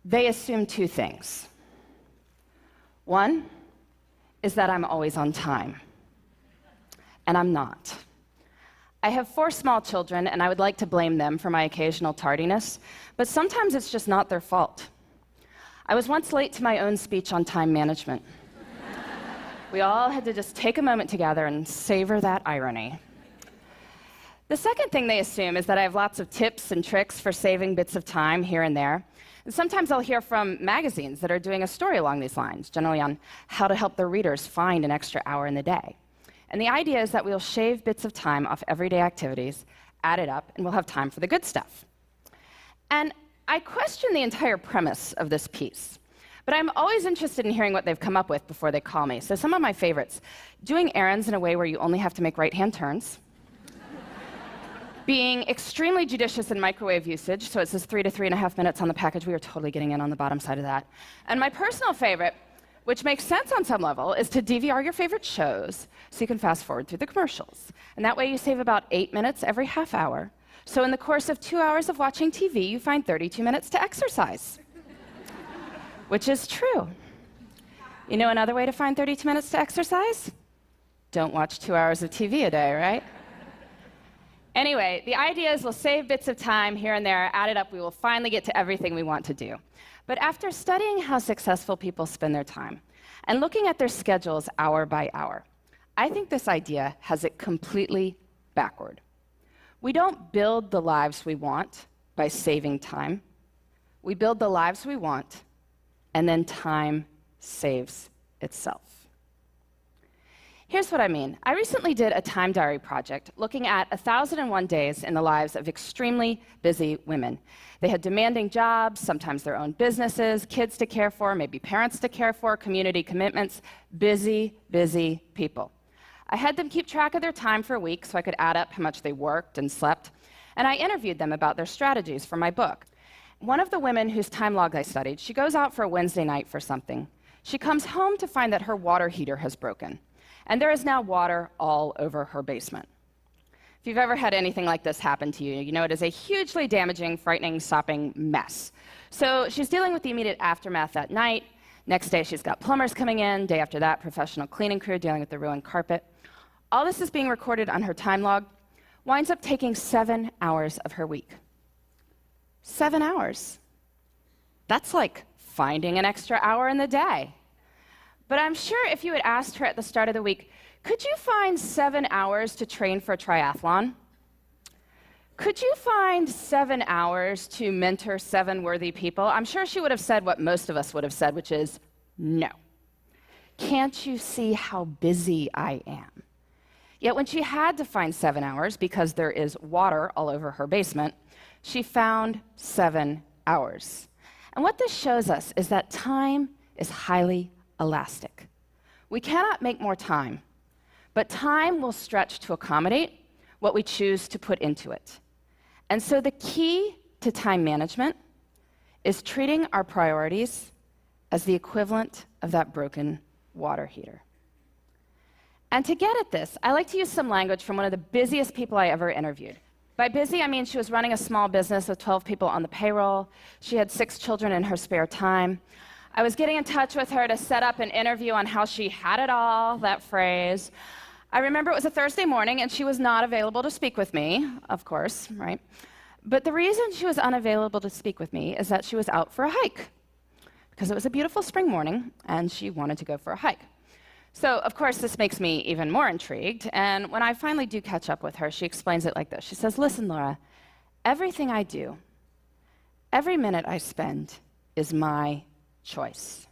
They assume two things. One is that I'm always on time, and I'm not. I have 4 small children, and I would like to blame them for my occasional tardiness, but sometimes it's just not their fault. I was once late to my own speech on time management. We all had to just take a moment together and savor that irony. The second thing they assume is that I have lots of tips and tricks for saving bits of time here and there. And sometimes I'll hear from magazines that are doing a story along these lines, generally on how to help their readers find an extra hour in the day. And the idea is that we'll shave bits of time off everyday activities, add it up, and we'll have time for the good stuff. And I question the entire premise of this piece, but I'm always interested in hearing what they've come up with before they call me. So some of my favorites: doing errands in a way where you only have to make right-hand turns, being extremely judicious in microwave usage, so it says 3 to 3.5 minutes on the package. We are totally getting in on the bottom side of that. And my personal favorite, which makes sense on some level, is to DVR your favorite shows so you can fast forward through the commercials. And that way you save about 8 minutes every half hour. So in the course of 2 hours of watching TV, you find 32 minutes to exercise. Which is true. You know another way to find 32 minutes to exercise? Don't watch 2 hours of TV a day, right? Anyway, the idea is we'll save bits of time here and there, add it up, we will finally get to everything we want to do. But after studying how successful people spend their time and looking at their schedules hour by hour, I think this idea has it completely backward. We don't build the lives we want by saving time. We build the lives we want, and then time saves itself. Here's what I mean. I recently did a time diary project looking at 1,001 days in the lives of extremely busy women. They had demanding jobs, sometimes their own businesses, kids to care for, maybe parents to care for, community commitments. Busy, busy people. I had them keep track of their time for a week so I could add up how much they worked and slept, and I interviewed them about their strategies for my book. One of the women whose time log I studied, she goes out for a Wednesday night for something. She comes home to find that her water heater has broken, and there is now water all over her basement. If you've ever had anything like this happen to you, you know it is a hugely damaging, frightening, sopping mess. So she's dealing with the immediate aftermath that night. Next day, she's got plumbers coming in. Day after that, professional cleaning crew dealing with the ruined carpet. All this is being recorded on her time log. Winds up taking 7 hours of her week. 7 hours. That's like finding an extra hour in the day. But I'm sure if you had asked her at the start of the week, could you find 7 hours to train for a triathlon? Could you find 7 hours to mentor 7 worthy people? I'm sure she would have said what most of us would have said, which is no. Can't you see how busy I am? Yet when she had to find 7 hours, because there is water all over her basement, she found 7 hours. And what this shows us is that time is highly elastic. We cannot make more time, but time will stretch to accommodate what we choose to put into it. And so the key to time management is treating our priorities as the equivalent of that broken water heater. And to get at this, I like to use some language from one of the busiest people I ever interviewed. By busy, I mean she was running a small business with 12 people on the payroll. She had 6 children in her spare time. I was getting in touch with her to set up an interview on how she had it all, that phrase. I remember it was a Thursday morning, and she was not available to speak with me, of course, right? But the reason she was unavailable to speak with me is that she was out for a hike, because it was a beautiful spring morning, and she wanted to go for a hike. So, of course, this makes me even more intrigued, and when I finally do catch up with her, she explains it like this. She says, "Listen, Laura, everything I do, every minute I spend is my choice.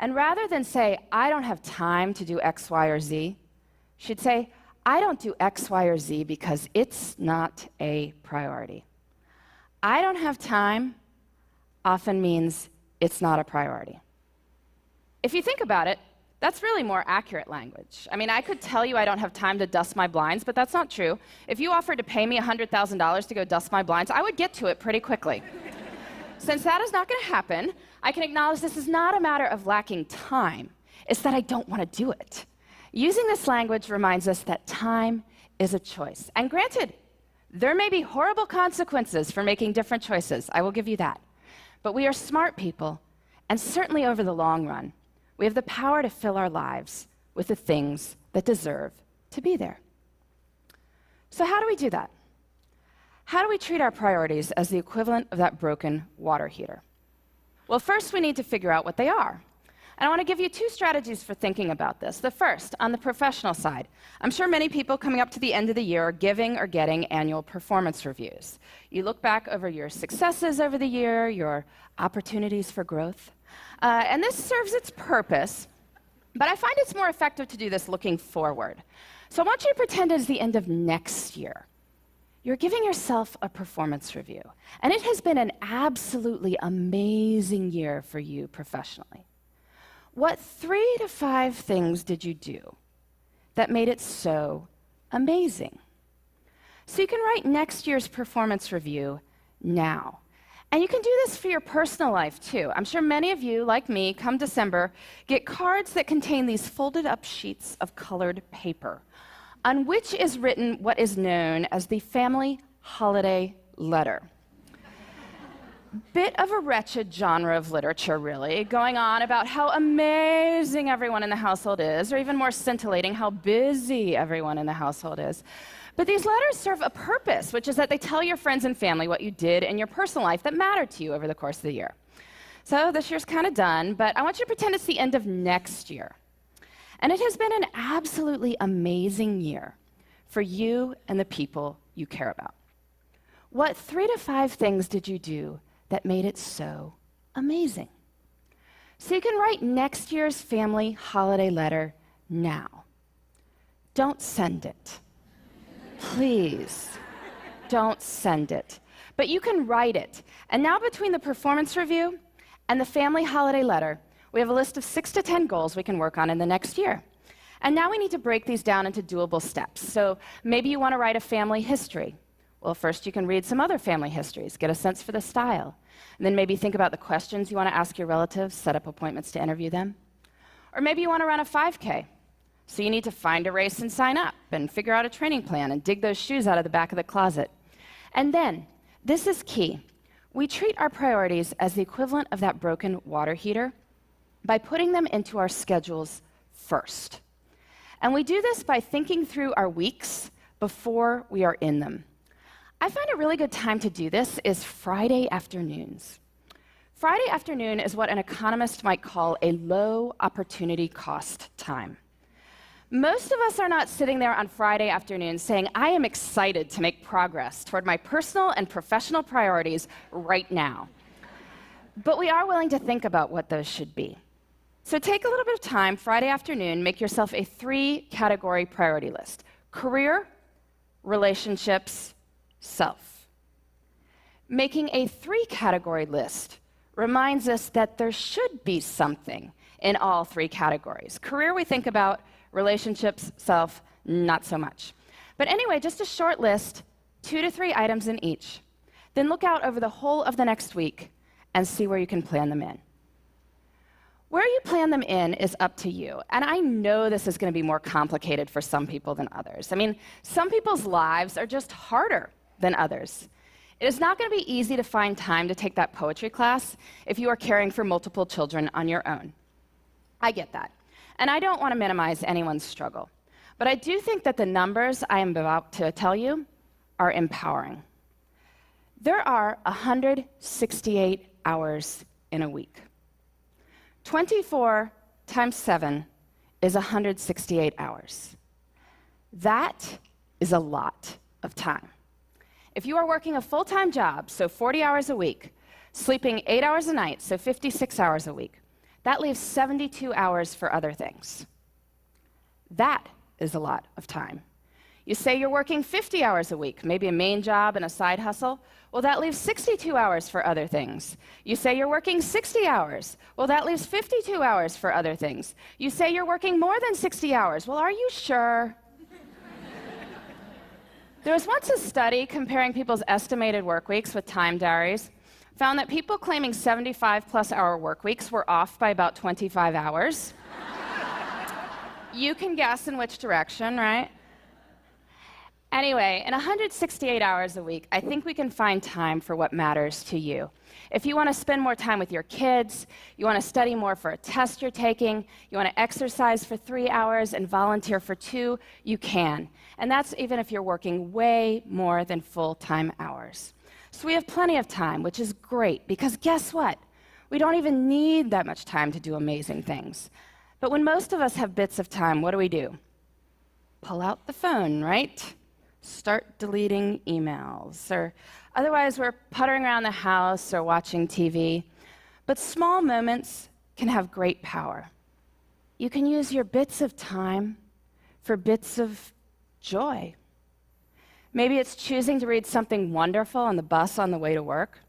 And rather than say, I don't have time to do X, Y, or Z, she'd say, I don't do X, Y, or Z because it's not a priority. I don't have time often means it's not a priority." If you think about it, that's really more accurate language. I mean, I could tell you I don't have time to dust my blinds, but that's not true. If you offered to pay me $100,000 to go dust my blinds, I would get to it pretty quickly. Since that is not going to happen, I can acknowledge this is not a matter of lacking time. It's that I don't want to do it. Using this language reminds us that time is a choice. And granted, there may be horrible consequences for making different choices. I will give you that. But we are smart people, and certainly over the long run, we have the power to fill our lives with the things that deserve to be there. So how do we do that? How do we treat our priorities as the equivalent of that broken water heater? Well, first we need to figure out what they are. And I want to give you two strategies for thinking about this. The first, on the professional side. I'm sure many people coming up to the end of the year are giving or getting annual performance reviews. You look back over your successes over the year, your opportunities for growth. And this serves its purpose, but I find it's more effective to do this looking forward. So I want you to pretend it's the end of next year. You're giving yourself a performance review, and it has been an absolutely amazing year for you professionally. What 3 to 5 things did you do that made it so amazing? So you can write next year's performance review now. And you can do this for your personal life, too. I'm sure many of you, like me, come December, get cards that contain these folded up sheets of colored paper, on which is written what is known as the family holiday letter. Bit of a wretched genre of literature, really, going on about how amazing everyone in the household is, or even more scintillating, how busy everyone in the household is. But these letters serve a purpose, which is that they tell your friends and family what you did in your personal life that mattered to you over the course of the year. So this year's kind of done, but I want you to pretend it's the end of next year. And it has been an absolutely amazing year for you and the people you care about. What 3 to 5 things did you do that made it so amazing? So you can write next year's family holiday letter now. Don't send it. Please, don't send it. But you can write it. And now between the performance review and the family holiday letter, we have a list of 6 to 10 goals we can work on in the next year. And now we need to break these down into doable steps. So maybe you want to write a family history. Well, first you can read some other family histories, get a sense for the style. And then maybe think about the questions you want to ask your relatives, set up appointments to interview them. Or maybe you want to run a 5K. So you need to find a race and sign up, and figure out a training plan, and dig those shoes out of the back of the closet. And then, this is key, we treat our priorities as the equivalent of that broken water heater by putting them into our schedules first. And we do this by thinking through our weeks before we are in them. I find a really good time to do this is Friday afternoons. Friday afternoon is what an economist might call a low opportunity cost time. Most of us are not sitting there on Friday afternoon saying, I am excited to make progress toward my personal and professional priorities right now. But we are willing to think about what those should be. So take a little bit of time Friday afternoon, make yourself a 3-category priority list: career, relationships, self. Making a 3-category list reminds us that there should be something in all 3 categories. Career we think about, relationships, self, not so much. But anyway, just a short list, 2 to 3 items in each. Then look out over the whole of the next week and see where you can plan them in. Where you plan them in is up to you. And I know this is going to be more complicated for some people than others. I mean, some people's lives are just harder than others. It is not going to be easy to find time to take that poetry class if you are caring for multiple children on your own. I get that. And I don't want to minimize anyone's struggle. But I do think that the numbers I am about to tell you are empowering. There are 168 hours in a week. 24 times 7 is 168 hours. That is a lot of time. If you are working a full-time job, so 40 hours a week, sleeping 8 hours a night, so 56 hours a week, that leaves 72 hours for other things. That is a lot of time. You say you're working 50 hours a week, maybe a main job and a side hustle. Well, that leaves 62 hours for other things. You say you're working 60 hours. Well, that leaves 52 hours for other things. You say you're working more than 60 hours. Well, are you sure? There was once a study comparing people's estimated work weeks with time diaries, found that people claiming 75-plus hour work weeks were off by about 25 hours. You can guess in which direction, right? Anyway, in 168 hours a week, I think we can find time for what matters to you. If you want to spend more time with your kids, you want to study more for a test you're taking, you want to exercise for 3 hours and volunteer for 2, you can. And that's even if you're working way more than full-time hours. So we have plenty of time, which is great, because guess what? We don't even need that much time to do amazing things. But when most of us have bits of time, what do? Pull out the phone, right? Start deleting emails, or otherwise we're puttering around the house or watching TV. But small moments can have great power. You can use your bits of time for bits of joy. Maybe it's choosing to read something wonderful on the bus on the way to work.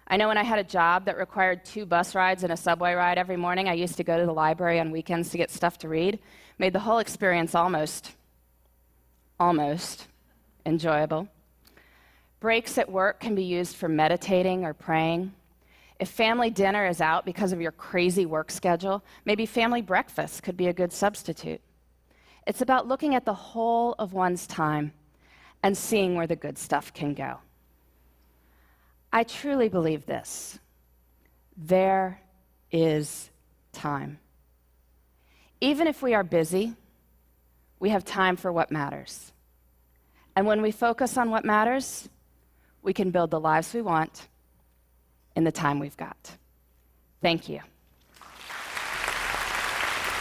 I know when I had a job that required 2 bus rides and a subway ride every morning, I used to go to the library on weekends to get stuff to read. Made the whole experience almost enjoyable. Breaks at work can be used for meditating or praying. If family dinner is out because of your crazy work schedule, maybe family breakfast could be a good substitute. It's about looking at the whole of one's time and seeing where the good stuff can go. I truly believe this. There is time. Even if we are busy, we have time for what matters. And when we focus on what matters, we can build the lives we want in the time we've got. Thank you.